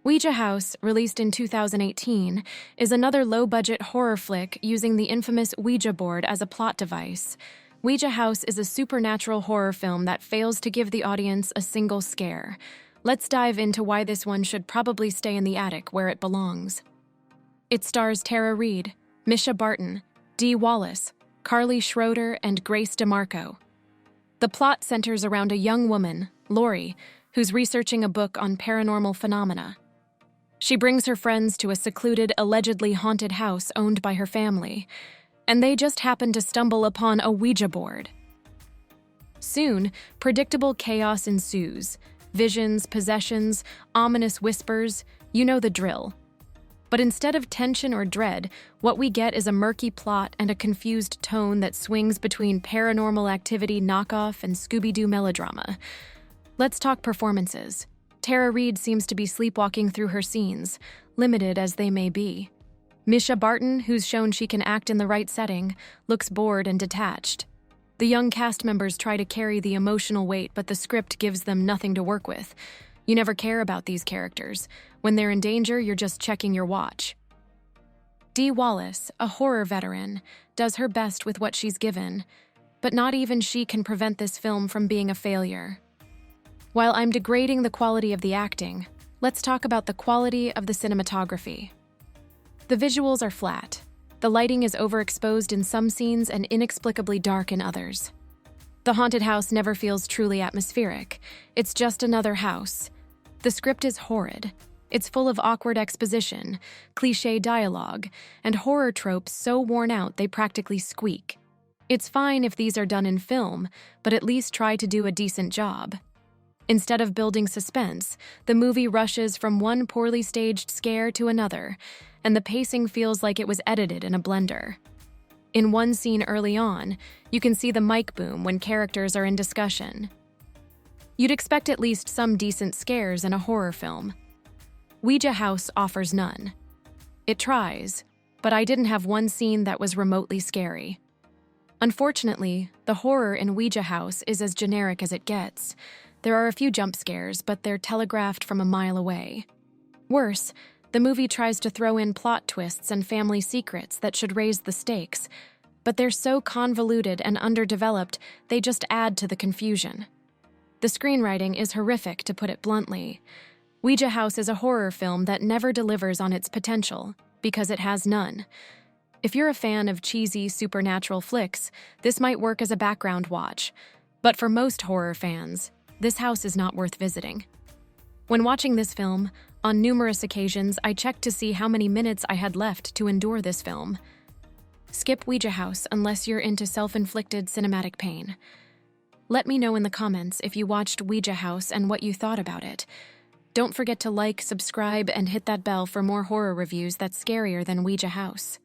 Ouija House, released in 2018, is another low-budget horror flick using the infamous Ouija board as a plot device. Ouija House is a supernatural horror film that fails to give the audience a single scare. Let's dive into why this one should probably stay in the attic where it belongs. It stars Reid, Mischa Barton, Dee Wallace, Carly Schroeder, and Grace Demarco. The plot centers around a young woman, Lori, who's researching a book on paranormal phenomena. She brings her friends to a secluded, allegedly haunted house owned by her family, and they just happen to stumble upon a Ouija board. Soon, predictable chaos ensues. Visions, possessions, ominous whispers, you know the drill. But instead of tension or dread, what we get is a murky plot and a confused tone that swings between paranormal activity knockoff and Scooby-Doo melodrama. Let's talk performances. Reid seems to be sleepwalking through her scenes, limited as they may be. Mischa Barton, who's shown she can act in the right setting, looks bored and detached. The young cast members try to carry the emotional weight, but the script gives them nothing to work with. You never care about these characters. When they're in danger, you're just checking your watch. Dee Wallace, a horror veteran, does her best with what she's given, but not even she can prevent this film from being a failure. While I'm degrading the quality of the acting, let's talk about the quality of the cinematography. The visuals are flat. The lighting is overexposed in some scenes and inexplicably dark in others. The haunted house never feels truly atmospheric. It's just another house. The script is horrid. It's full of awkward exposition, cliché dialogue, and horror tropes so worn out they practically squeak. It's fine if these are done in film, but at least try to do a decent job. Instead of building suspense, the movie rushes from one poorly staged scare to another, and the pacing feels like it was edited in a blender. In one scene early on, you can see the mic boom when characters are in discussion. You'd expect at least some decent scares in a horror film. Ouija House offers none. It tries, but I didn't have one scene that was remotely scary. Unfortunately, the horror in Ouija House is as generic as it gets. There are a few jump scares, but they're telegraphed from a mile away. Worse, the movie tries to throw in plot twists and family secrets that should raise the stakes, but they're so convoluted and underdeveloped, they just add to the confusion. The screenwriting is horrific, to put it bluntly. Ouija House is a horror film that never delivers on its potential, because it has none. If you're a fan of cheesy, supernatural flicks, this might work as a background watch, but for most horror fans, this house is not worth visiting. When watching this film, on numerous occasions, I checked to see how many minutes I had left to endure this film. Skip Ouija House unless you're into self-inflicted cinematic pain. Let me know in the comments if you watched Ouija House and what you thought about it. Don't forget to like, subscribe, and hit that bell for more horror reviews that's scarier than Ouija House.